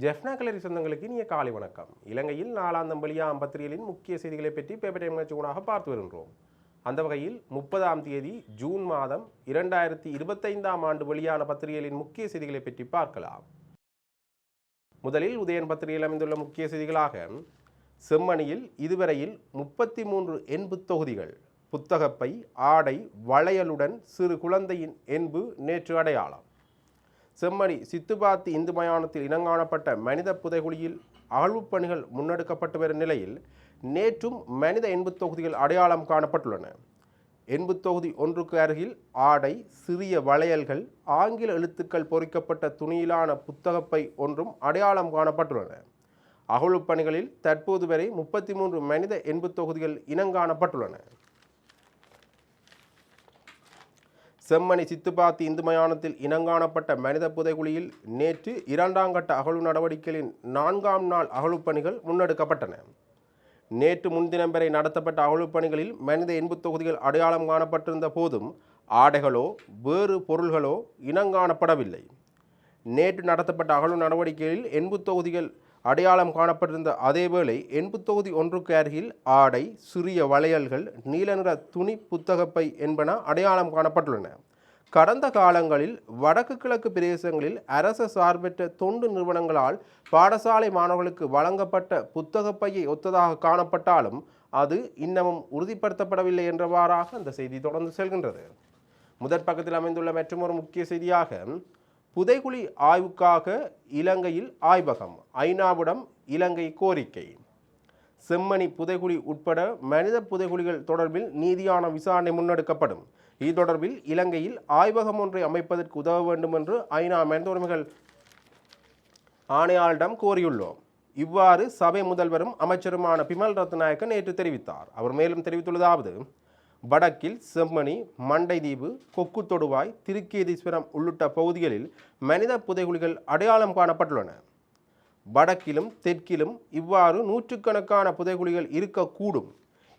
ஜெஃப்னா கலரி சொந்தங்களுக்கு இனிய காலை வணக்கம். இலங்கையில் நாளாந்தம் வெளியாகும் பத்திரிகைகளின் முக்கிய செய்திகளை பற்றி பேப்பர் டைம் நிகழ்ச்சியூடாக பார்த்து வருகின்றோம். அந்த வகையில் 30ஆம் தேதி ஜூன் மாதம் 2025ஆம் ஆண்டு வெளியான பத்திரிகைகளின் முக்கிய செய்திகளை பற்றி பார்க்கலாம். முதலில் உதயன் பத்திரிகையில் அமைந்துள்ள முக்கிய செய்திகளாக, செம்மணியில் இதுவரையில் 33 என்பு தொகுதிகள், புத்தகப்பை, ஆடை, வளையலுடன் சிறு குழந்தையின் என்பு நேற்று அடையாளம். செம்மணி சித்துபாத்தி இந்து மயானத்தில் இனங்காணப்பட்ட மனித புதைகுழியில் அகழ்வுப் பணிகள் முன்னெடுக்கப்பட்டு வரும் நிலையில் நேற்றும் மனித என்பு தொகுதிகள் அடையாளம் காணப்பட்டுள்ளன. என்பு தொகுதி ஒன்றுக்கு அருகில் ஆடை, சிறிய வளையல்கள், ஆங்கில எழுத்துக்கள் பொறிக்கப்பட்ட துணியிலான புத்தகப்பை ஒன்றும் அடையாளம் காணப்பட்டுள்ளன. அகழ்வுப் பணிகளில் தற்போது வரை 33 மனித என்பு தொகுதிகள் இனங்காணப்பட்டுள்ளன. செம்மணி சித்துபாத்தி இந்து மயானத்தில் இனங்காணப்பட்ட மனித புதைகுழியில் நேற்று 2ஆம் கட்ட அகழ்வு நடவடிக்கைகளின் 4ஆம் நாள் அகழ்வுப் பணிகள் முன்னெடுக்கப்பட்டன. நேற்று முன்தினம் வரை நடத்தப்பட்ட அகழ்வுப் பணிகளில் மனித என்பு தொகுதிகள் அடையாளம் காணப்பட்டிருந்த போதும் ஆடைகளோ வேறு பொருள்களோ இனங்காணப்படவில்லை. நேற்று நடத்தப்பட்ட அகழ்வு நடவடிக்கைகளில் என்பு தொகுதிகள் அடையாளம் காணப்பட்டிருந்த அதேவேளை என்பு தொகுதி ஒன்றுக்கு அருகில் ஆடை, சிறிய வளையல்கள், நீல நிற துணி புத்தகப்பை என்பன அடையாளம் காணப்பட்டுள்ளன. கடந்த காலங்களில் வடக்கு கிழக்கு பிரதேசங்களில் அரச சார்பற்ற தொண்டு நிறுவனங்களால் பாடசாலை மாணவர்களுக்கு வழங்கப்பட்ட புத்தகப்பையை ஒத்ததாக காணப்பட்டாலும் அது இன்னமும் உறுதிப்படுத்தப்படவில்லை என்றவாறாக அந்த செய்தி தொடர்ந்து செல்கின்றது. முதற் பக்கத்தில் அமைந்துள்ள மற்றொரு முக்கிய செய்தியாக, புதைகுழி ஆய்வுக்காக இலங்கையில் ஆய்வகம், ஐநாவிடம் இலங்கை கோரிக்கை. செம்மணி புதைகுழி உட்பட மனித புதைகுழிகள் தொடர்பில் நீதியான விசாரணை முன்னெடுக்கப்படும். இது தொடர்பில் இலங்கையில் ஆய்வகம் ஒன்றை அமைப்பதற்கு உதவ வேண்டும் என்று ஐநா மனித உரிமைகள் ஆணையாளரிடம் கோரியுள்ளோம். இவ்வாறு சபை முதல்வரும் அமைச்சருமான பிமல் ரத்நாயக்க நேற்று தெரிவித்தார். அவர் மேலும் தெரிவித்துள்ளதாவது, வடக்கில் செம்மணி, மண்டைதீவு, கொக்கு தொடுவாய், திருக்கேதீஸ்வரம் உள்ளிட்ட பகுதிகளில் மனித புதைகுழிகள் அடையாளம் காணப்பட்டுள்ளன. வடக்கிலும் தெற்கிலும் இவ்வாறு நூற்றுக்கணக்கான புதைகுழிகள் இருக்கக்கூடும்.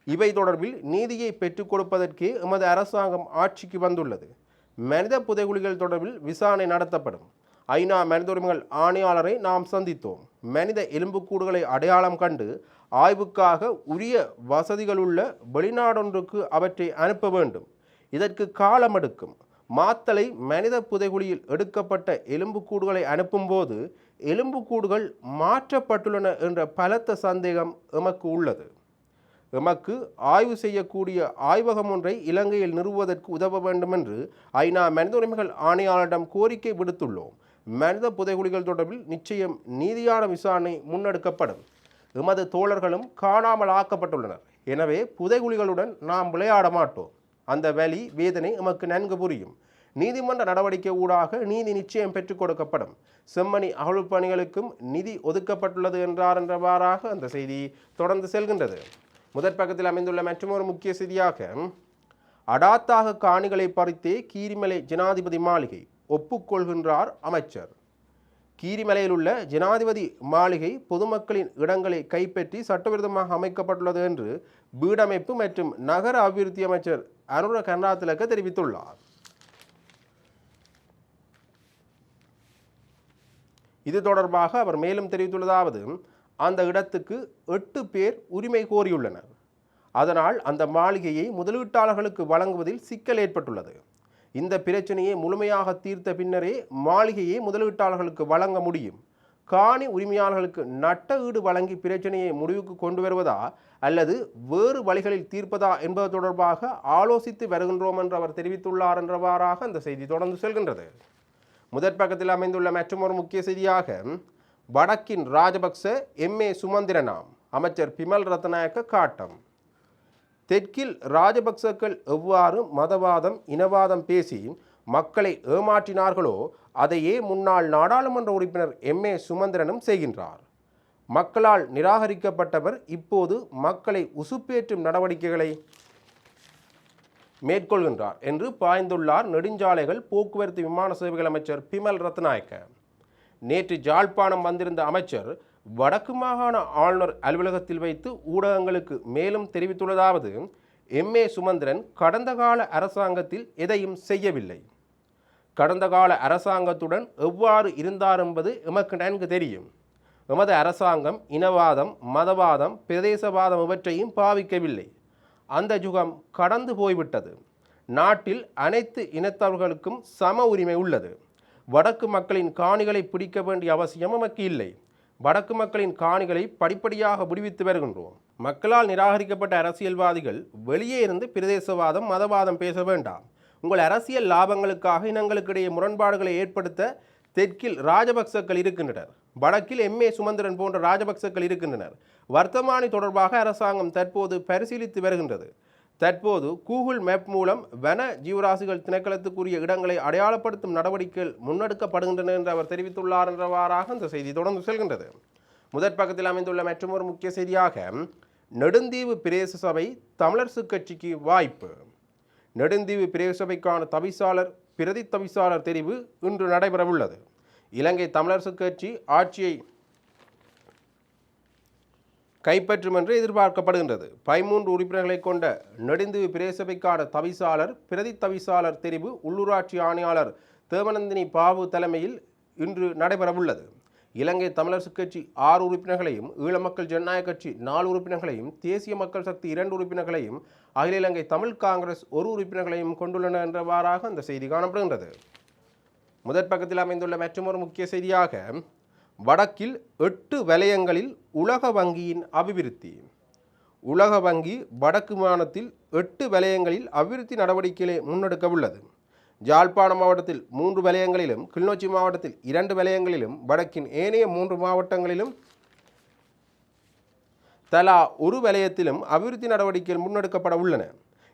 இவை தொடர்பில் நீதியை பெற்றுக் கொடுப்பதற்கே எமது அரசாங்கம் ஆட்சிக்கு வந்துள்ளது. மனித புதைகுழிகள் தொடர்பில் விசாரணை நடத்தப்படும். ஐநா மனித உரிமைகள் ஆணையாளரை நாம் சந்தித்தோம். மனித எலும்புக்கூடுகளை அடையாளம் கண்டு ஆய்வுக்காக உரிய வசதிகளுள்ள வெளிநாடொன்றுக்கு அவற்றை அனுப்ப வேண்டும். இதற்கு காலம் எடுக்கும். மாத்தளை மனித புதைகுழியில் எடுக்கப்பட்ட எலும்புக்கூடுகளை அனுப்பும்போது எலும்புக்கூடுகள் மாற்றப்பட்டுள்ளன என்ற பலத்த சந்தேகம் எமக்கு உள்ளது. எமக்கு ஆய்வு செய்யக்கூடிய ஆய்வகம் ஒன்றை இலங்கையில் நிறுவுவதற்கு உதவ வேண்டும் என்று ஐநா மனித உரிமைகள் ஆணையாளரிடம் கோரிக்கை விடுத்துள்ளோம். மனித புதைகுழிகள் தொடர்பில் நிச்சயம் நீதியான விசாரணை முன்னெடுக்கப்படும். எமது தோழர்களும் காணாமல் ஆக்கப்பட்டுள்ளனர். எனவே புதைகுழிகளுடன் நாம் விளையாட மாட்டோம். அந்த வலி வேதனை எமக்கு நன்கு புரியும். நீதிமன்ற நடவடிக்கை ஊடாக நீதி நிச்சயம் பெற்றுக் கொடுக்கப்படும். செம்மணி அகழ்வுப் பணிகளுக்கும் நிதி ஒதுக்கப்பட்டுள்ளது என்றவாறாக அந்த செய்தி தொடர்ந்து செல்கின்றது. முதற் பக்கத்தில் அமைந்துள்ள மற்றொரு முக்கிய செய்தியாக, அடாத்தாக காணிகளை பறித்தே கீரிமலை ஜனாதிபதி மாளிகை, ஒப்புக்கொள்கின்றார் அமைச்சர். கீரிமலையில் உள்ள ஜனாதிபதி மாளிகை பொதுமக்களின் இடங்களை கைப்பற்றி சட்டவிரோதமாக அமைக்கப்பட்டுள்ளது என்று வீடமைப்பு மற்றும் நகர அபிவிருத்தி அமைச்சர் அனுர கருணாதிலக்க தெரிவித்துள்ளார். இது தொடர்பாக அவர் மேலும் தெரிவித்துள்ளதாவது, அந்த இடத்துக்கு 8 பேர் உரிமை கோரியுள்ளனர். அதனால் அந்த மாளிகையை முதலீட்டாளர்களுக்கு வழங்குவதில் சிக்கல் ஏற்பட்டுள்ளது. இந்த பிரச்சனையை முழுமையாக தீர்த்த பின்னரே மாளிகையை முதலீட்டாளர்களுக்கு வழங்க முடியும். காணி உரிமையாளர்களுக்கு நட்ட ஈடு வழங்கி பிரச்சனையை முடிவுக்கு கொண்டு வருவதா அல்லது வேறு வழிகளில் தீர்ப்பதா என்பது தொடர்பாக ஆலோசித்து வருகின்றோம் என்று அவர் தெரிவித்துள்ளார் என்றவாறாக அந்த செய்தி தொடர்ந்து செல்கின்றது. முதற் பக்கத்தில் அமைந்துள்ள மற்றொரு முக்கிய செய்தியாக, வடக்கின் ராஜபக்ச எம்ஏ சுமந்திரனாம், அமைச்சர் பிமல் ரத்நாயக்க காட்டம். தெற்கில் ராஜபக்சக்கள் எவ்வாறு மதவாதம், இனவாதம் பேசி மக்களை ஏமாற்றினார்களோ அதையே முன்னாள் நாடாளுமன்ற உறுப்பினர் எம்ஏ சுமந்திரனும் செய்கின்றார். மக்களால் நிராகரிக்கப்பட்டவர் இப்போது மக்களை உசுப்பேற்றும் நடவடிக்கைகளை மேற்கொள்கின்றார் என்று பாய்ந்துள்ளார் நெடுஞ்சாலைகள் போக்குவரத்து விமான சேவைகள் அமைச்சர் பிமல் ரத்நாயக்க. நேற்று ஜாழ்ப்பாணம் வந்திருந்த அமைச்சர் வடக்கு மாகாண ஆளுநர் அலுவலகத்தில் வைத்து ஊடகங்களுக்கு மேலும் தெரிவித்துள்ளதாவது, எம்ஏ சுமந்திரன் கடந்த கால அரசாங்கத்தில் எதையும் செய்யவில்லை. கடந்த கால அரசாங்கத்துடன் எவ்வாறு இருந்தார் என்பது எமக்கு நன்கு தெரியும். எமது அரசாங்கம் இனவாதம், மதவாதம், பிரதேசவாதம் இவற்றையும் பாவிக்கவில்லை. அந்த யுகம் கடந்து போய்விட்டது. நாட்டில் அனைத்து இனத்தவர்களுக்கும் சம உரிமை உள்ளது. வடக்கு மக்களின் காணிகளை பிடிக்க வேண்டிய அவசியம் நமக்கு இல்லை. வடக்கு மக்களின் காணிகளை படிப்படியாக விடுவித்து வருகின்றோம். மக்களால் நிராகரிக்கப்பட்ட அரசியல்வாதிகள் வெளியே இருந்து பிரதேசவாதம், மதவாதம் பேச வேண்டாம். உங்கள் அரசியல் லாபங்களுக்காக இனங்களுக்கிடையே முரண்பாடுகளை ஏற்படுத்த தெற்கில் ராஜபக்சக்கள் இருக்கின்றனர். வடக்கில் எம்ஏ சுமந்திரன் போன்ற ராஜபக்சக்கள் இருக்கின்றனர். வர்த்தமானி தொடர்பாக அரசாங்கம் தற்போது பரிசீலித்து வருகின்றது. தற்போது கூகுள் மேப் மூலம் வன ஜீவராசிகள் திணைக்களத்துக்குரிய இடங்களை அடையாளப்படுத்தும் நடவடிக்கைகள் முன்னெடுக்கப்படுகின்றன என்று அவர் தெரிவித்துள்ளார் என்றவாறாக அந்த செய்தி தொடர்ந்து செல்கின்றது. முதற் பக்கத்தில் அமைந்துள்ள மற்றொரு முக்கிய செய்தியாக, நெடுந்தீவு பிரதேச சபை தமிழரசு கட்சிக்கு வாய்ப்பு. நெடுந்தீவு பிரதேச சபைக்கான தவிசாளர், பிரதி தவிசாளர் தெரிவு இன்று நடைபெறவுள்ளது. இலங்கை தமிழரசு கட்சி ஆட்சியை கைப்பற்றும் என்று எதிர்பார்க்கப்படுகின்றது. 13 உறுப்பினர்களை கொண்ட நெடுந்தீவு பிரதேச சபைக்கான தவிசாளர், பிரதி தவிசாளர் தெரிவு உள்ளூராட்சி ஆணையாளர் தேவநந்தினி பாபு தலைமையில் இன்று நடைபெறவுள்ளது. இலங்கை தமிழரசு கட்சி 6 உறுப்பினர்களையும், ஈழ மக்கள் ஜனநாயக கட்சி 4 உறுப்பினர்களையும், தேசிய மக்கள் சக்தி 2 உறுப்பினர்களையும், அகில இலங்கை தமிழ் காங்கிரஸ் 1 உறுப்பினர்களையும் கொண்டுள்ளன என்றவாறாக அந்த செய்தி காணப்படுகின்றது. முதற் பக்கத்தில் அமைந்துள்ள மற்றொரு முக்கிய செய்தியாக, வடக்கில் 8 வலயங்களில் உலக வங்கியின் அபிவிருத்தி. உலக வங்கி வடக்கு மாநிலத்தில் 8 வலயங்களில் அபிவிருத்தி நடவடிக்கைகளை முன்னெடுக்க உள்ளது. யாழ்ப்பாணம் மாவட்டத்தில் 3 வலயங்களிலும், கிளிநொச்சி மாவட்டத்தில் 2 வலயங்களிலும், வடக்கின் ஏனைய 3 மாவட்டங்களிலும் தலா ஒரு வலயத்திலும் அபிவிருத்தி நடவடிக்கைகள் முன்னெடுக்கப்பட உள்ளன.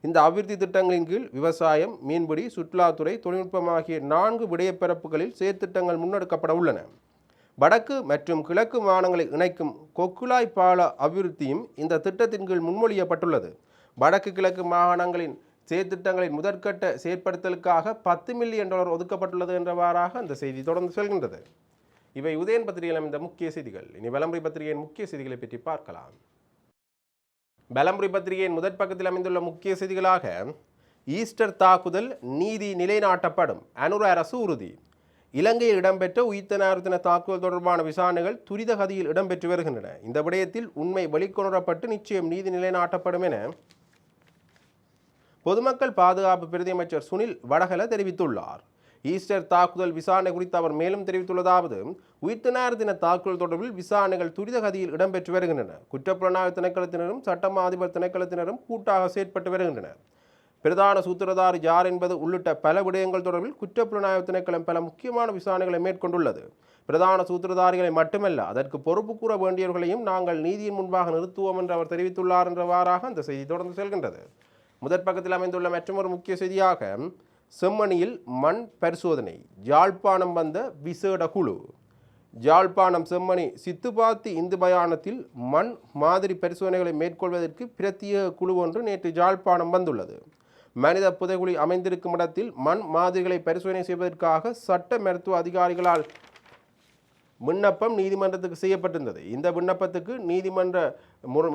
இந்த அபிவிருத்தி திட்டங்களின் கீழ் விவசாயம், மீன்பிடி, சுற்றுலாத்துறை, தொழில்நுட்பம் ஆகிய 4 விடயப்பரப்புகளில் செயற்திட்டங்கள் முன்னெடுக்கப்பட உள்ளன. வடக்கு மற்றும் கிழக்கு மாநிலங்களை இணைக்கும் கொக்குழாய் பால அபிவிருத்தியும் இந்த திட்டத்தின் கீழ் முன்மொழியப்பட்டுள்ளது. வடக்கு கிழக்கு மாகாணங்களின் செயற்திட்டங்களின் முதற்கட்ட செயற்படுத்தலுக்காக $10 மில்லியன் ஒதுக்கப்பட்டுள்ளது என்றவாறாக அந்த செய்தி தொடர்ந்து செல்கின்றது. இவை உதயன் பத்திரிகையில் அமைந்த முக்கிய செய்திகள். இனி வலம்புரி பத்திரிகையின் முக்கிய செய்திகளை பற்றி பார்க்கலாம். வலம்புரி பத்திரிகையின் முதற் பக்கத்தில் அமைந்துள்ள முக்கிய செய்திகளாக, ஈஸ்டர் தாக்குதல் நீதி நிலைநாட்டப்படும், அனுர அரசு உறுதி. இலங்கையில் இடம்பெற்ற உயிர்த்த தாக்குதல் தொடர்பான விசாரணைகள் துரித கதியில் இடம்பெற்று வருகின்றன. இந்த விடயத்தில் உண்மை வெளிக்கொணரப்பட்டு நிச்சயம் நீதி நிலைநாட்டப்படும் என பொதுமக்கள் பாதுகாப்பு பிரதியமைச்சர் சுனில் வடகல தெரிவித்துள்ளார். ஈஸ்டர் தாக்குதல் விசாரணை குறித்து அவர் மேலும் தெரிவித்துள்ளதாவது, உயிர்த்த தாக்குதல் தொடர்பில் விசாரணைகள் துரித கதியில் இடம்பெற்று வருகின்றன. குற்றப்புலனாய்வு திணைக்களத்தினரும் சட்டமா அதிபர் திணைக்களத்தினரும் கூட்டாக செயற்பட்டு வருகின்றனர். பிரதான சூத்திரதாரி யார் என்பது உள்ளிட்ட பல விடயங்கள் தொடர்பில் குற்றப்புலனாய்வு திணைக்களம் பல முக்கியமான விசாரணைகளை மேற்கொண்டுள்ளது. பிரதான சூத்திரதாரிகளை மட்டுமல்ல, அதற்கு பொறுப்பு கூற வேண்டியவர்களையும் நாங்கள் நீதியின் முன்பாக நிறுத்துவோம் என்று அவர் தெரிவித்துள்ளார் என்றவாறாக அந்த செய்தி தொடர்ந்து செல்கின்றது. முதற் பக்கத்தில் அமைந்துள்ள மற்றொரு முக்கிய செய்தியாக, செம்மணியில் மண் பரிசோதனை, யாழ்ப்பாணம் வந்த விசேட குழு. யாழ்ப்பாணம் செம்மணி சித்துப்பாத்தி இந்து மயானத்தில் மண் மாதிரி பரிசோதனைகளை மேற்கொள்வதற்கு பிரத்யேக குழு ஒன்று நேற்று யாழ்ப்பாணம் வந்துள்ளது. மனித புதைகுழி அமைந்திருக்கும் இடத்தில் மண் மாதிரிகளை பரிசோதனை செய்வதற்காக சட்ட மருத்துவ அதிகாரிகளால் விண்ணப்பம் நீதிமன்றத்துக்கு செய்யப்பட்டிருந்தது. இந்த விண்ணப்பத்துக்கு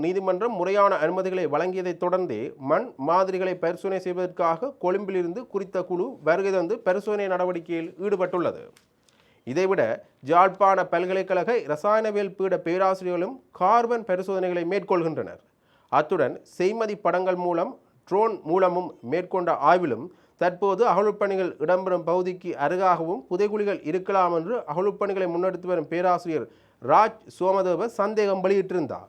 நீதிமன்றம் முறையான அனுமதிகளை வழங்கியதை தொடர்ந்தே மண் மாதிரிகளை பரிசோதனை செய்வதற்காக கொழும்பிலிருந்து குறித்த குழு வருகை தந்து பரிசோதனை நடவடிக்கையில் ஈடுபட்டுள்ளது. இதைவிட யாழ்ப்பாண பல்கலைக்கழக இரசாயனவியல் பீட பேராசிரியர்களும் கார்பன் பரிசோதனைகளை மேற்கொள்கின்றனர். அத்துடன் செய்மதி படங்கள் மூலம், ட்ரோன் மூலமும் மேற்கொண்ட ஆய்விலும் தற்போது அகழ்வுப்பணிகள் இடம்பெறும் பகுதிக்கு அருகாகவும் புதைகுழிகள் இருக்கலாம் என்று அகழ்வுப்பணிகளை முன்னெடுத்து வரும் பேராசிரியர் ராஜ் சோமதேவ சந்தேகம் வெளியிட்டிருந்தார்.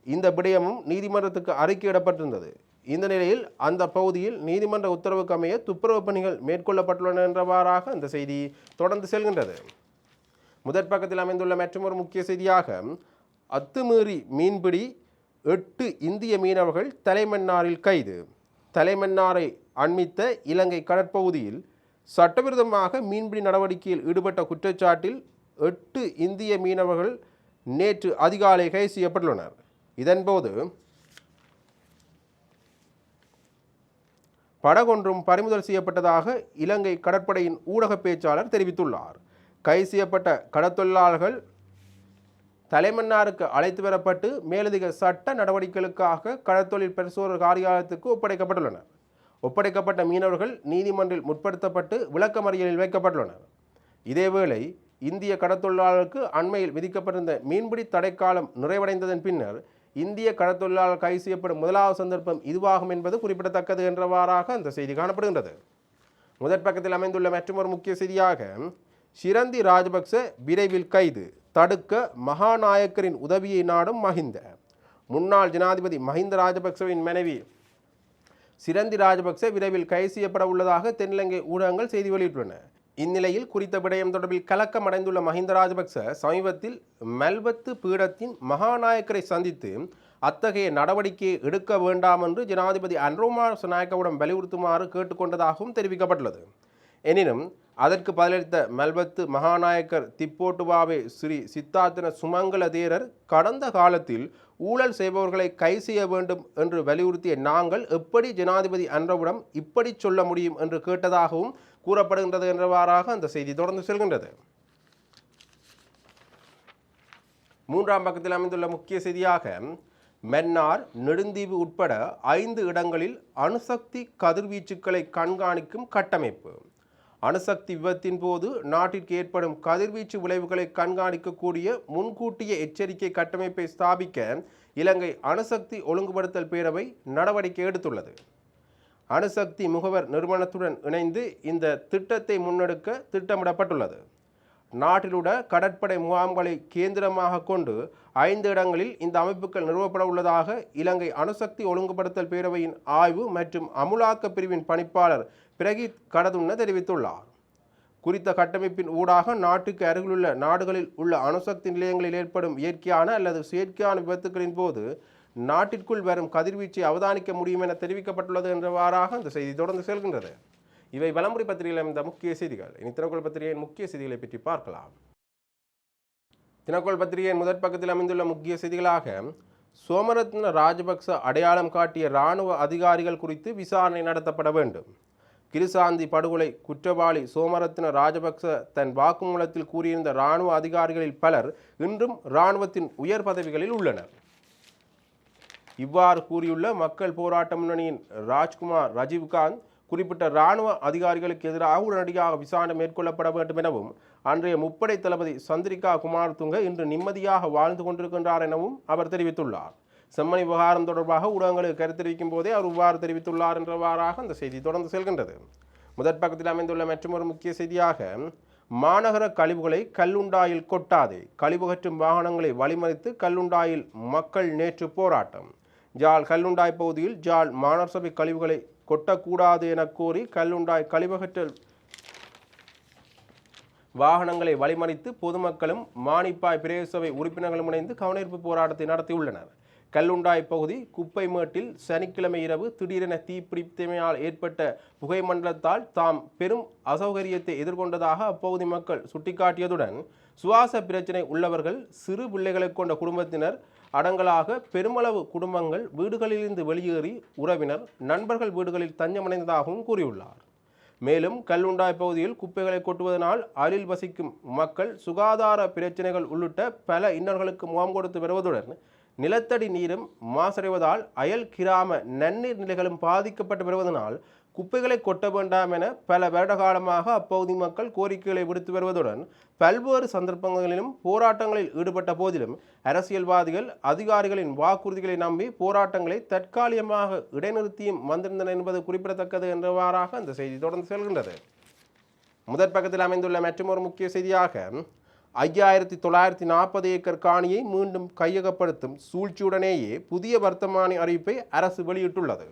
இந்த விடயமும் நீதிமன்றத்துக்கு அறிக்கையிடப்பட்டிருந்தது. இந்த நிலையில் அந்த பகுதியில் நீதிமன்ற உத்தரவுக்கு அமைய துப்புரவு பணிகள் மேற்கொள்ளப்பட்டுள்ளன என்றவாறாக அந்த செய்தி தொடர்ந்து செல்கின்றது. முதற் பக்கத்தில் அமைந்துள்ள மற்றொரு முக்கிய செய்தியாக, அத்துமீறி மீன்பிடி 8 இந்திய மீனவர்கள் தலைமன்னாரில் கைது. தலைமன்னாரை அண்மித்த இலங்கை கடற்பகுதியில் சட்டவிரோதமாக மீன்பிடி நடவடிக்கையில் ஈடுபட்ட குற்றச்சாட்டில் 8 இந்திய மீனவர்கள் நேற்று அதிகாலை கைது செய்யப்பட்டுள்ளனர். இதன்போது படகொன்றும் பறிமுதல் செய்யப்பட்டதாக இலங்கை கடற்படையின் ஊடக பேச்சாளர் தெரிவித்துள்ளார். கைது செய்யப்பட்ட கடற்தொழிலாளர்கள் தலைமன்னாருக்கு அழைத்து வரப்பட்டு மேலதிக சட்ட நடவடிக்கைகளுக்காக கடற்தொழில் பரிசோதகர் காரியாலயத்துக்கு ஒப்படைக்கப்பட்டுள்ளனர். ஒப்படைக்கப்பட்ட மீனவர்கள் நீதிமன்றில் முற்படுத்தப்பட்டு விளக்கமறியலில் வைக்கப்பட்டுள்ளனர். இதேவேளை இந்திய கடற்தொழிலாளர்களுக்கு அண்மையில் விதிக்கப்பட்டிருந்த மீன்பிடி தடைக்காலம் நிறைவடைந்ததன் பின்னர் இந்திய கடற்தொழிலாளர் கைது செய்யப்படும் முதலாவது சந்தர்ப்பம் இதுவாகும் என்பது குறிப்பிடத்தக்கது என்றவாறாக அந்த செய்தி காணப்படுகின்றது. முதற் பக்கத்தில் அமைந்துள்ள மற்றொரு முக்கிய செய்தியாக ஷிரந்தி ராஜபக்ச விரைவில் கைது, தடுக்க மகாநாயக்கரின் உதவியை நாடும் மஹிந்த. முன்னாள் ஜனாதிபதி மஹிந்த ராஜபக்சவின் மனைவி ஷிரந்தி ராஜபக்ச விரைவில் கைது செய்யப்பட உள்ளதாக தென்னிலங்கை ஊடகங்கள் செய்தி வெளியிட்டுள்ளன. இந்நிலையில் குறித்த விடயம் தொடர்பில் கலக்கம் அடைந்துள்ள மஹிந்த ராஜபக்ச சமீபத்தில் மெல்பத்து பீடத்தின் மகாநாயக்கரை சந்தித்து அத்தகைய நடவடிக்கையை எடுக்க வேண்டாம் என்று ஜனாதிபதி அன்ரோகுமார திசாநாயக்கவிடம் வலியுறுத்துமாறு கேட்டுக்கொண்டதாகவும் தெரிவிக்கப்பட்டுள்ளது. எனினும் அதற்கு பதிலளித்த மெல்பத்து மகாநாயக்கர் திப்போட்டுவாவே ஸ்ரீ சித்தார்த்தன சுமங்கல தேரர் கடந்த காலத்தில் ஊழல் செய்பவர்களை கைது செய்ய வேண்டும் என்று வலியுறுத்திய நாங்கள் எப்படி ஜனாதிபதி அன்ரோவிடம் இப்படி சொல்ல முடியும் என்று கேட்டதாகவும் கூறப்படுகின்றது என்றவாறாக அந்த செய்தி தொடர்ந்து செல்கின்றது. மூன்றாம் பக்கத்தில் அமைந்துள்ள முக்கிய செய்தியாக மன்னார், நெடுந்தீவு உட்பட 5 இடங்களில் அணுசக்தி கதிர்வீச்சுக்களை கண்காணிக்கும் கட்டமைப்பு. அணுசக்தி விபத்தின் போது நாட்டிற்கு ஏற்படும் கதிர்வீச்சு விளைவுகளை கண்காணிக்கக்கூடிய முன்கூட்டிய எச்சரிக்கை கட்டமைப்பை ஸ்தாபிக்க இலங்கை அணுசக்தி ஒழுங்குபடுத்தல் பேரவை நடவடிக்கை எடுத்துள்ளது. அணுசக்தி முகவர் நிறுவனத்துடன் இணைந்து இந்த திட்டத்தை முன்னெடுக்க திட்டமிடப்பட்டுள்ளது. நாட்டிலுள்ள கடற்படை முகாம்களை கேந்திரமாக கொண்டு 5 இடங்களில் இந்த அமைப்புகள் நிறுவப்பட உள்ளதாக இலங்கை அணுசக்தி ஒழுங்குபடுத்தல் பேரவையின் ஆய்வு மற்றும் அமுலாக்க பிரிவின் பணிப்பாளர் பிரகீத் கடதுண்ண தெரிவித்துள்ளார். குறித்த கட்டமைப்பின் ஊடாக நாட்டுக்கு அருகிலுள்ள நாடுகளில் உள்ள அணுசக்தி நிலையங்களில் ஏற்படும் இயற்கையான அல்லது செயற்கையான விபத்துக்களின் போது நாட்டிற்குள் வரும் கதிர்வீச்சை அவதானிக்க முடியும் என தெரிவிக்கப்பட்டுள்ளது என்றவாறாக அந்த செய்தி தொடர்ந்து செல்கின்றது. இவை வலம்புரி பத்திரிகையில் அமைந்த முக்கிய செய்திகள். இனி தினக்குரல் பத்திரிகையின் முக்கிய செய்திகளை பற்றி பார்க்கலாம். தினக்குரல் பத்திரிகையின் முதற் பக்கத்தில் அமைந்துள்ள முக்கிய செய்திகளாக சோமரத்ன ராஜபக்ச அடையாளம் காட்டிய இராணுவ அதிகாரிகள் குறித்து விசாரணை நடத்தப்பட வேண்டும். கிருசாந்தி படுகொலை குற்றவாளி சோமரத்ன ராஜபக்ச தன் வாக்குமூலத்தில் கூறியிருந்த இராணுவ அதிகாரிகளில் பலர் இன்றும் இராணுவத்தின் உயர் பதவிகளில் உள்ளனர். இவ்வாறு கூறியுள்ள மக்கள் போராட்ட முன்னணியின் ராஜ்குமார் ரஜீவ்காந்த் குறிப்பிட்ட இராணுவ அதிகாரிகளுக்கு எதிராக உடனடியாக விசாரணை மேற்கொள்ளப்பட வேண்டும் எனவும் அன்றைய முப்படை தளபதி சந்திரிகா குமாரதுங்க இன்று நிம்மதியாக வாழ்ந்து கொண்டிருக்கின்றார் எனவும் அவர் தெரிவித்துள்ளார். செம்மணி விவகாரம் தொடர்பாக ஊடகங்களுக்கு கருத்து தெரிவிக்கும் போதே அவர் இவ்வாறு தெரிவித்துள்ளார் என்றவாறாக அந்த செய்தி தொடர்ந்து செல்கின்றது. முதற் பக்கத்தில் அமைந்துள்ள மற்றொரு முக்கிய செய்தியாக மாநகர கழிவுகளை கல்லுண்டாயில் கொட்டாதே, கழிவுகற்றும் வாகனங்களை வழிமறித்து கல்லுண்டாயில் மக்கள் நேற்று போராட்டம். ஜாழ் கல்லுண்டாய் பகுதியில் ஜாழ் மாநகர சபை கழிவுகளை கொட்டக்கூடாது என கோரி கல்லுண்டாய் கழிவகற்றல் வாகனங்களை வழிமறித்து பொதுமக்களும் மானிப்பாய் பிரதேச சபை உறுப்பினர்களும் இணைந்து கவனஈர்ப்பு போராட்டத்தை நடத்தியுள்ளனர். கல்லுண்டாய் பகுதி குப்பை மேட்டில் சனிக்கிழமை இரவு திடீரென தீப்பிடித்தமையால் ஏற்பட்ட புகை மண்டலத்தால் தாம் பெரும் அசௌகரியத்தை எதிர்கொண்டதாக அப்பகுதி மக்கள் சுட்டிக்காட்டியதுடன் சுவாச பிரச்சினை உள்ளவர்கள், சிறு பிள்ளைகளை கொண்ட குடும்பத்தினர் அடங்கலாக பெருமளவு குடும்பங்கள் வீடுகளிலிருந்து வெளியேறி உறவினர், நண்பர்கள் வீடுகளில் தஞ்சமடைந்ததாகவும் கூறியுள்ளார். மேலும் கல்லுண்டாய் பகுதியில் குப்பைகளை கொட்டுவதனால் அருகில் வசிக்கும் மக்கள் சுகாதார பிரச்சினைகள் உள்ளிட்ட பல இன்னல்களுக்கு முகம் கொடுத்து வருவதுடன் நிலத்தடி நீரும் மாசடைவதால் அயல் கிராம நன்னீர் நிலைகளும் பாதிக்கப்பட்டு வருவதனால் குப்பைகளை கொட்ட வேண்டாம் என பல வருட காலமாக அப்பகுதி மக்கள் கோரிக்கைகளை விடுத்து வருவதுடன் பல்வேறு சந்தர்ப்பங்களிலும் போராட்டங்களில் ஈடுபட்ட போதிலும் அரசியல்வாதிகள் அதிகாரிகளின் வாக்குறுதிகளை நம்பி போராட்டங்களை தற்காலிகமாக இடைநிறுத்தியும் வந்திருந்தனர் என்பது குறிப்பிடத்தக்கது என்றவாறாக அந்த செய்தி தொடர்ந்து செல்கின்றது. முதற் பக்கத்தில் அமைந்துள்ள மற்றொரு முக்கிய செய்தியாக 5940 ஏக்கர் காணியை மீண்டும் கையகப்படுத்தும் சூழ்ச்சியுடனேயே புதிய வர்த்தமானி அறிவிப்பை அரசு வெளியிட்டுள்ளது.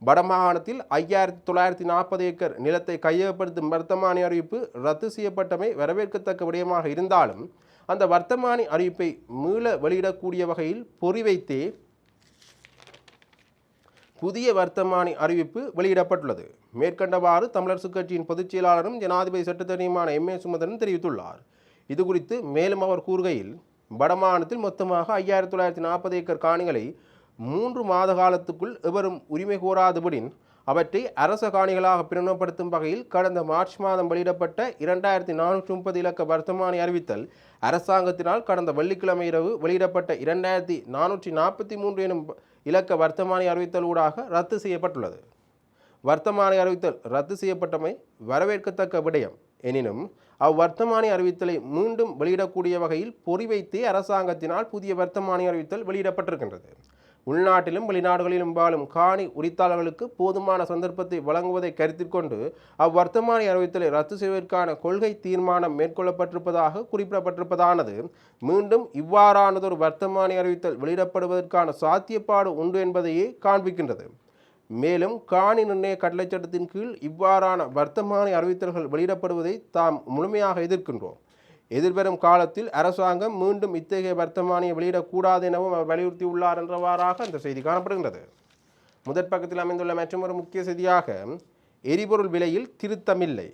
வடமாகாணத்தில் 5940 ஏக்கர் நிலத்தை கையகப்படுத்தும் வர்த்தமானி அறிவிப்பு ரத்து செய்யப்பட்டமை வரவேற்கத்தக்க விடயமாக இருந்தாலும் அந்த வர்த்தமானி அறிவிப்பை மீள வெளியிடக்கூடிய வகையில் பொறிவைத்தே புதிய வர்த்தமானி அறிவிப்பு வெளியிடப்பட்டுள்ளது. மேற்கண்டவாறு தமிழரசுக் கட்சியின் பொதுச் செயலாளரும் ஜனாதிபதி சட்டத்தரணியுமான M.A. சுமந்திரன் தெரிவித்துள்ளார். இது குறித்து மேலும் அவர் கூறுகையில், வடமாகாணத்தில் மொத்தமாக 5940 ஏக்கர் காணிகளை 3 மாத காலத்துக்குள் எவரும் உரிமை கோராதபடின் அவற்றை அரச காணிகளாக பிரகடனப்படுத்தும் வகையில் கடந்த மார்ச் மாதம் வெளியிடப்பட்ட 2430 இலக்க வர்த்தமானி அறிவித்தல் அரசாங்கத்தினால் கடந்த வெள்ளிக்கிழமை இரவு வெளியிடப்பட்ட 2443 எனும் இலக்க வர்த்தமானி அறிவித்தல் ஊடாக ரத்து செய்யப்பட்டுள்ளது. வர்த்தமானி அறிவித்தல் ரத்து செய்யப்பட்டமை வரவேற்கத்தக்க விடயம். எனினும் அவ்வர்த்தமானி அறிவித்தலை மீண்டும் வெளியிடக்கூடிய வகையில் பொறிவைத்தே அரசாங்கத்தினால் புதிய வர்த்தமானி அறிவித்தல் வெளியிடப்பட்டிருக்கின்றது. உள்நாட்டிலும் வெளிநாடுகளிலும் வாழும் காணி உரித்தாளர்களுக்கு போதுமான சந்தர்ப்பத்தை வழங்குவதை கருத்தில் கொண்டு அவ்வர்த்தமானி அறிவித்தலை ரத்து செய்வதற்கான கொள்கை தீர்மானம் மேற்கொள்ளப்பட்டிருப்பதாக குறிப்பிடப்பட்டிருப்பதானது மீண்டும் இவ்வாறானதொரு வர்த்தமானி அறிவித்தல் வெளியிடப்படுவதற்கான சாத்தியப்பாடு உண்டு என்பதையே காண்பிக்கின்றது. மேலும் காணி நிர்ணய கட்டளைச் சட்டத்தின் கீழ் இவ்வாறான வர்த்தமானி அறிவித்தல்கள் வெளியிடப்படுவதை தாம் முழுமையாக எதிர்க்கின்றோம். எதிர்வரும் காலத்தில் அரசாங்கம் மீண்டும் இத்தகைய வர்த்தமானியை வெளியிடக்கூடாது எனவும் அவர் வலியுறுத்தியுள்ளார் என்றவாறாக அந்த செய்தி காணப்படுகின்றது. முதற் பக்கத்தில் அமைந்துள்ள மற்றொரு முக்கிய செய்தியாக எரிபொருள் விலையில் திருத்தமில்லை,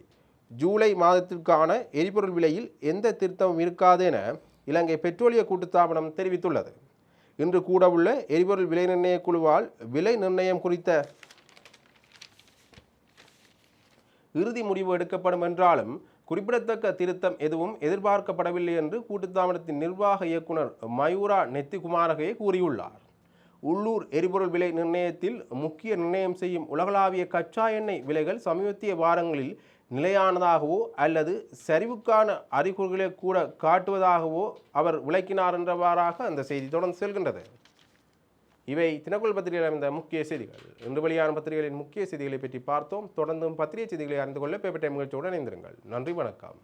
ஜூலை மாதத்திற்கான எரிபொருள் விலையில் எந்த திருத்தமும் இருக்காது என இலங்கை பெட்ரோலிய கூட்டுத்தாபனம் தெரிவித்துள்ளது. இன்று கூடவுள்ள எரிபொருள் விலை நிர்ணய குழுவால் விலை நிர்ணயம் குறித்த இறுதி முடிவு எடுக்கப்படும் என்றாலும் குறிப்பிடத்தக்க திருத்தம் எதுவும் எதிர்பார்க்கப்படவில்லை என்று கூட்டுத்தாபனத்தின் நிர்வாக இயக்குனர் மயூரா நெத்திகுமாரகே கூறியுள்ளார். உள்ளூர் எரிபொருள் விலை நிர்ணயத்தில் முக்கிய நிர்ணயம் செய்யும் உலகளாவிய கச்சா எண்ணெய் விலைகள் சமீபத்திய வாரங்களில் நிலையானதாகவோ அல்லது சரிவுக்கான அறிகுறிகளை கூட காட்டுவதாகவோ அவர் விளக்கினார் என்றவாறாக அந்த செய்தி தொடர்ந்து செல்கின்றது. இவை தினக்குள் பத்திரிகையில் அமைந்த முக்கிய செய்திகள். இன்று வெளியான பத்திரிகைகளின் முக்கிய செய்திகளை பற்றி பார்த்தோம். தொடர்ந்தும் பத்திரிகை செய்திகளை அறிந்து கொள்ள பேப்பர் டைம் நிகழ்ச்சியோடு இணைந்திருங்கள். நன்றி, வணக்கம்.